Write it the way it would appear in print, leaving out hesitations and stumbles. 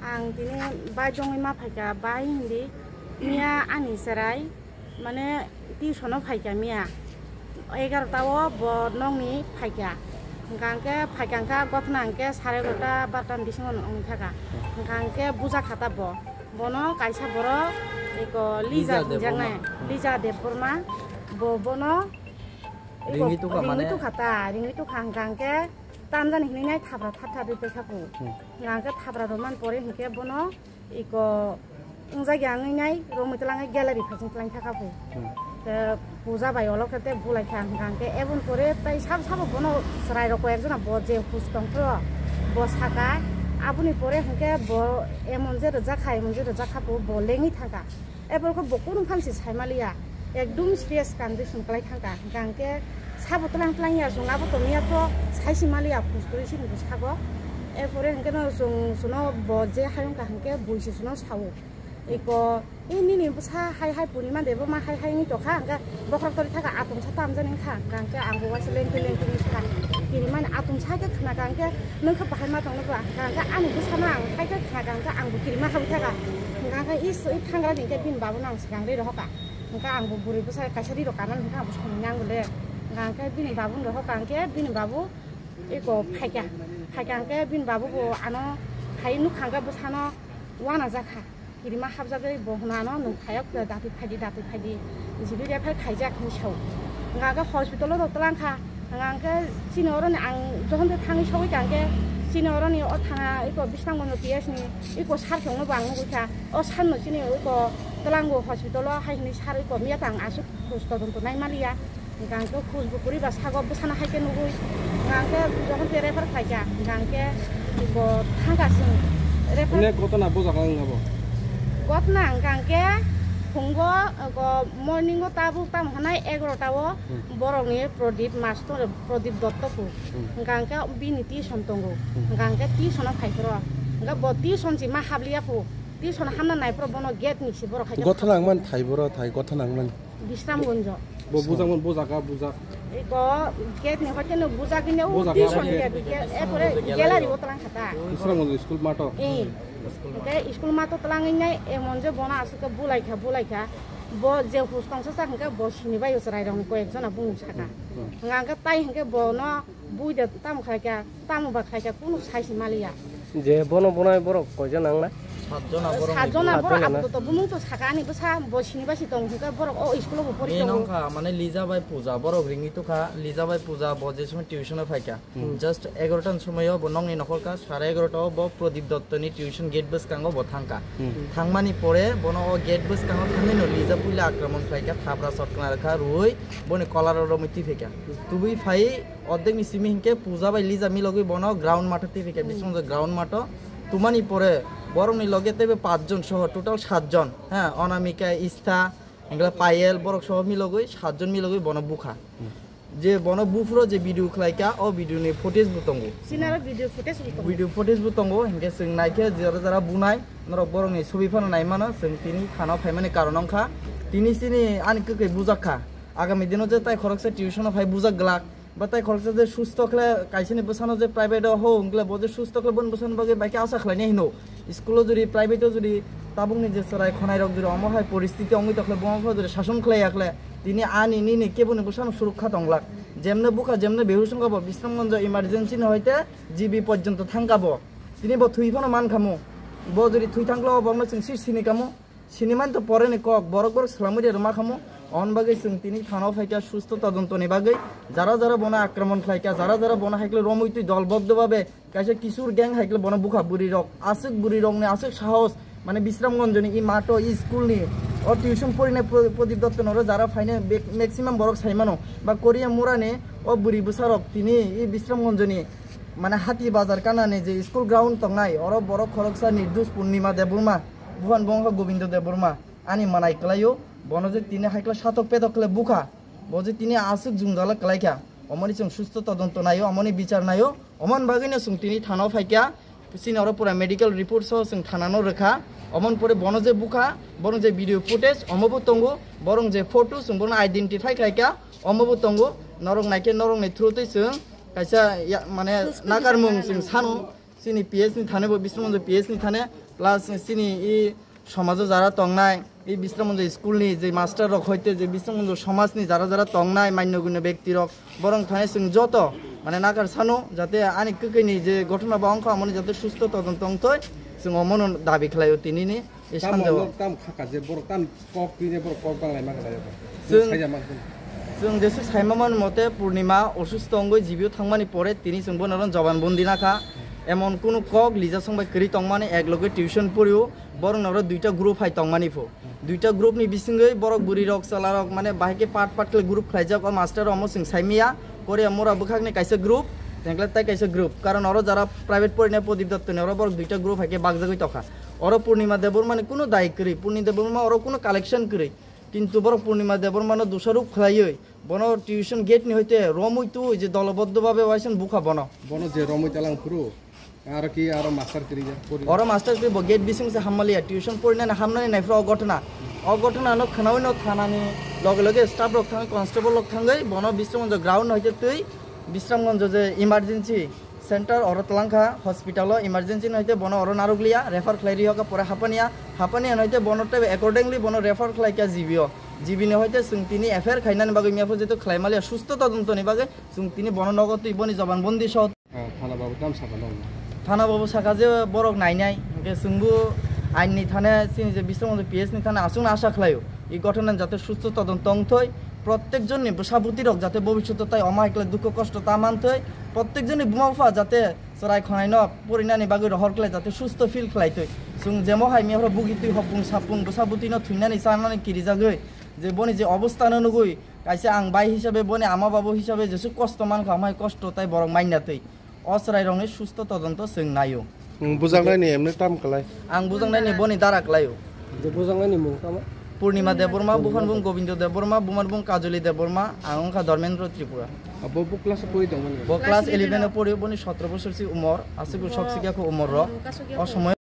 Ang tini bajong ima paika bai hindi mia ani serai mane ti sono paika mia 11 tawo bo nong ni paika ngangke paikangka gotnangke 12:30 bartan bisingon ongthaka ngangke buja khata bo bono kaisa boro eko liza jangne liza deborma bo bono ringitu khata ringitu khangangke tamjan hinai thabra thatha ripe khapu ngangke thabra roman pore hinke bono iko ungjagi angai romitlangai gallery phasing tlang thakapu puja bai olok kate bulai khang ngangke ebon pore tai sab bono srai roko ekjona bo je hustong pro bo saka abuni pore hinke bo emon je roja khapu bo lengi thaka ebor ko bokun phamsi saimalia ekdum serious condition klai thaka ngangke sabo tlang ya jungabo to mia to saisi malia puskuri sin busago epore hangke no suno boje hayung ka hangke buisi suno sawo iko ini busa hai purima debo ma hai ni to kha hangka bokrak tori thaka atum sa tam janin kha hangke anggo wase lengke ni sa kini man atum sa ke khna hangke nang kha bahai ma tong ba hangka ani busa ma hai ke khna hangka anggo kiri ma hawi thaka hangka is thangra dingke bin babu nang sikang re roka hangka anggo buri busa kaisari ro kanan hangka bus khonyang gole ngangke bini babu ndo hokangke bini babu eko phaikangke bini babu bo ano phai nu khanga busano wana jakha kirima habjagei bohnano nung phayak dati phadi jibi re phai khaijak ni sau ngaga hospital ro tolangkha ngangke sinoroni ang johonte thangi sawi kangke sinoroni o thana eko bisnangmono ps ni eko sarkhongno bangno gukha o sanno sini eko tolango hospital haini sar eko miatang asuk hostodonto naimalia ngangke khujbukuri ba sago busana haike nugui ngangke jokhon te refer khaija ngangke iko thangkasin refer ne kotona boja kang ngabo gotna ngangke phunggo go morning go tabu tam hanai 11 tawo borongni prodip master prodip dottoku ngangke biniti sontongo ngangke ti sona khaikro nga boti sonji ma habliapu ti sona hamna nai probono gate ni si boro khaija gothanangman thaiboro thai gothanangman bisramgonjo bo bujangman bojaka buja iko gate ni hote no buja kine u tuition ke epore gallery otlang khata bisramgonjo school mato ke school mato tlang ngai emonje bona asuke bulai kha bo je hustong sa hangke bo sini bai usrai rong ko ekjona bung saka ngangke tai hangke bono buide tam khaika tam ba khaika kunu saisi malia je bono bonai borok kojon angna sajona borok abdo to bumung to sakani busa bo sini basi tong hangke borok o school bo pori tong nongkha mane liza bai puja borok ringi to kha liza bai puja bo je সময় tuition ফাইকা just 11 টার সময় bo nongni নখরকা 11:30 bo Pradip দত্তনি tuition gate bus কাঙ্গো bo থাঙ্কা থাংমানি পরে bono গেট বাস কাঙ্গো থাঙ্গেনো লিজা পুইলা আক্রমণ ফাইকা থাবরা সটকনা রাখা রুই বনে কলারর মিতি ফেকা তুবি ফাই অর্ধেক নি সিমি হিংকে পুজা বাই লিজা মিলগই bono গ্রাউন্ড মাঠতে ফেকা বিসমজ গ্রাউন্ড মাঠ তুমানি পরে বরংনি লগে তেবে 5 জন সহ টোটাল 7 জন হ্যাঁ অনামিকা ইস্থা এগুলা পায়েল বরক সহ মিলগই 7 জন মিলগই বন বুখা যে বন বুফরো যে ভিডিও খলাইকা ও ভিডিও নি ফুটেজ বুতঙ্গো সিনার ভিডিও ফুটেজ বুতঙ্গো হিংকে जों নাইকে যারা বুনাই নর বরংনি ছবি ফানা নাই মানো जों তিনি খানা ফাইমানে কারণংখা তিনি সিনি আনককে বুজাখা আগামী দিনো যে তাই খরকসে টিউশন ফাই বুজাক গ্লাক বা তাই খরকসে যে সুস্থ খলে কাইসিনি বসানো যে প্রাইভেট হো উংলা বজে সুস্থ খলে বন বসানো বাগে বাইকে আশা খলাইনি হিনো স্কুল যদি প্রাইভেটও যদি তাবুংনি যে সরাই খনাই রক যদি অমহাই পরিস্থিতি অঙ্গি তখলে বমফ যদি শাসন খলাই আকলে তিনি আনি নিনি কেবনে বসানো সুরক্ষা তংলাক যেমনে বুকা যেমনে বেহুসং গাবো বিশ্রামগঞ্জ ইমার্জেন্সি ন হইতে জিবি পর্যন্ত থাঙ্গাবো তিনি ব থুইফানো মান খামু ব যদি থুই থাঙ্গলো বমন সিং সিনি কামু সিনিমান তো পরে নি কক বরক সালামুরি রমা খামু অন বাগে जों তিনি থানাও ফাইকা সুস্থ তদন্তনি বাগে যারা বনা আক্রমণ খাইকা যারা বনা হাইকলে রমইতি দলবদ্ধভাবে কাইসে কিশোর গ্যাং হাইকলে বনা বুখা বুড়ি রক আসুক বুড়ি রক নে আসুক সাহস মানে বিশ্রামগঞ্জনি ই মাটো ই স্কুল নি ও টিউশন পড়িনে প্রদীপ দত্ত নর যারা ফাইনে ম্যাক্সিমাম বরক সাইমানো বা কোরিয়া মুরানে ও বুড়ি বুসারক তিনি ই বিশ্রামগঞ্জনি মানে হাতি বাজার কানানে যে স্কুল গ্রাউন্ড তংনাই অর বরক খরকসা নির্দোষ পূর্ণিমা দেববর্মা ভুবন বঙ্গ গোবিন্দ দেববর্মা আনি মানাই কলাইও বনজে তিনি হাইকলা সাতক পেদকলে বুখা বজে তিনি আসুক জুংগালা কলাইকা অমনি जों সুস্থ তদন্ত নাইও অমনি বিচার নাইও অমন বাগিনে जों তিনি থানাও ফাইকা সিনর পুরা মেডিকেল রিপোর্ট সহ जों থানানো রেখা অমন পরে বনজে বুখা বরং যে ভিডিও ফুটেজ অমবু তঙ্গু বরং যে ফটো जों বরং আইডেন্টিফাই খাইকা অমবু তঙ্গু নরং নাইকে নরং নে থ্রুতে जों কাইসা মানে নাগারমুং जों সানো সিনি পিএস নি থানে বিশ্রামগঞ্জ পিএস নি থানে প্লাস চিনি ই সমাজও যারা তংনাই এই বিশ্রামগঞ্জ স্কুলনি যে মাস্টার রক হইতে যে বিশ্রামগঞ্জ সমাজনি যারা যারা তংনাই মান্যগুণ্য ব্যক্তি রক বরং থানে जों যত মানে নাকার সানো যাতে আনি কইনি যে ঘটনা বা অঙ্ক আমনে যাতে সুস্থ তদন্ত অংতই जों অমন দাবি খালাयो তিনিনি এই সানদেও কাম খাকা যে বড় কাম কক পিনে বড় কক বাংলায় মাখালায় जों जेसे साइमामन मते पूर्णिमा असुस्थ अंगै जिबियाव थांमानि परे तिनि जों बनरन जबानबन्दी नाखा एमन कुनु কক लिजा संबाय करि तंमानि एकलगे टिउशन पढियो बरं नरो दुइटा ग्रुप हाय तंमानि फो दुइटा ग्रुप नि बिसिङै बरक बुरि रक साला रक माने बाहायके पाट पाटले ग्रुप खायजाक मास्टर अमो जों साइमिया करे मोरा बुखागनि कायसे ग्रुप देंगला ताय कायसे ग्रुप कारण अरो जारा प्राइवेट पढिनाय प्रदीप दत्त ने अरो बरक दुइटा ग्रुप हायके बागजागै तखा अरो पूर्णिमा देबरमानि कुनु दाय करि पूर्णिमा देबरमा अरो कुनु कालेक्शन करि কিন্তু বড় পূর্ণিমা দেবরমানো দোষারোপ খাইয়ে বন টিউশন গেট নি হইতে রমইতু যে দলবদ্ধভাবে ওয়াইছেন বুকা বন বন যে রমইতালাং পুরো আর কি আর মাস্টার করি যা অর মাস্টার করি গেট বিসিং সে হামমালিয়া টিউশন পড়িনা না হামনানি নাইফ্রা অঘটনা ন খানাওই ন থানানি লগে লগে স্টাফ রক থাঙ্গে কনস্টেবল রক থাঙ্গে বন বিশ্রামগঞ্জ গ্রাউন্ড হইতে তুই বিশ্রামগঞ্জ যে ইমার্জেন্সি सेंटर और तलांखा हॉस्पिटल इमार्जेंसी नहते बनो और नारुगलिया रेफर खलाइरि होगा परे हापानिया नहते बनोटे अकॉर्डिंगली बनो रेफर खलाइका जीबियो जीबिने हयते जों तिनि एफआईआर खाइनानि बागै मियाफोर जेतु खलाइमालिया सुस्थ तदन्तनि बागै जों तिनि बन नगद इबनि जबानबन्दी सह थाना बाबू काम साबा दं थाना बाबू साखा जे बरक नायनाय के जोंबो आइननि थाना सिनि जे बिस्रमगঞ্জ पिएसनि थाना आसुन आशा खलायो এই घटना जाते सुस्थ तदন্ত अंथय प्रत्येकजननि बसाबुतिरक जाते भविष्यते ताई अमायकले दुख कष्ट ता मानथै प्रत्येकजननि बुमाफा जाते सराय खनायन परिनानि बागै रहरखले जाते सुस्थ फिल खलायथै जों जेमहाय मियाफोरा बुगितै हपुं सापुं बसाबुतिनो थुइनानि सानानि किरिजागै जे बनि जे अवस्था ननुगै कायसे आं बाय हिसाबै बनि आमा बाबू हिसाबै जेसु कष्ट मानखा आमाय कष्ट ताई बरं माइनाथै असराय रंनि सुस्थ तदন্ত जों नायो बुजांनायनि एमने टाइम कलाय आं बुजांनायनि बनि दाराखलायो जे बुजांनायनि मुं कामा पूर्णिमा देबरमा बुखानबुं गोविंद देबरमा बुमानबुं काजली देबरमा आंखा धर्मेन्द्र त्रिपुरा अब बु क्लास पढि दंमोन क्लास 11 पढियो बनि 17 बोसोरसि उमर आसिगु सबसिकाखौ उमर र असमय